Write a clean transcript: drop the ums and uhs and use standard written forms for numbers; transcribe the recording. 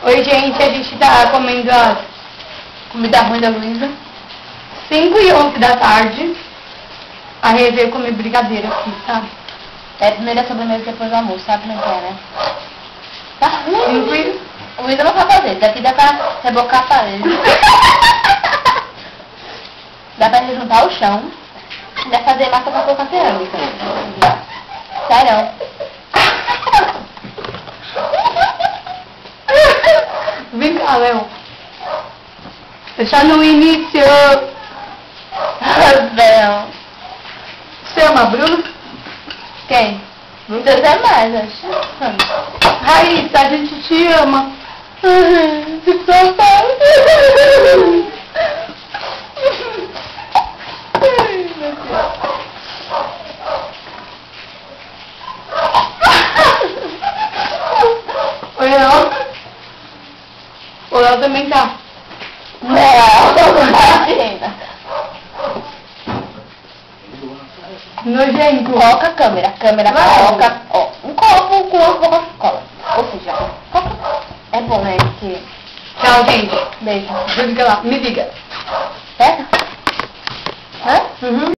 Oi, gente, a gente tá comendo a comida ruim da Luísa. 5h11 da tarde. A Rê veio comer brigadeiro aqui, tá? É a primeira sobremesa depois do almoço, sabe como é que é, né? Tá ruim. O Luísa não sabe fazer, daqui dá pra rebocar a parede. Dá pra juntar o chão. Dá pra fazer massa pra colocar cerâmica. Sério. Vem cá, Léo. Deixar no início. Léo. Você ama Bruno? Quem? Deus é mais, acho. Raíssa, a gente te ama. Que saudade. Oi, Léo. O Léo também tá. Não, imagina. Nojento. Coloca a câmera. A câmera coloca, ó, um copo com uma Coca-Cola. Ou seja, é bom, né? Que... Tchau, gente. Beijo. Fica lá, me liga. Certo? Hã? Uhum.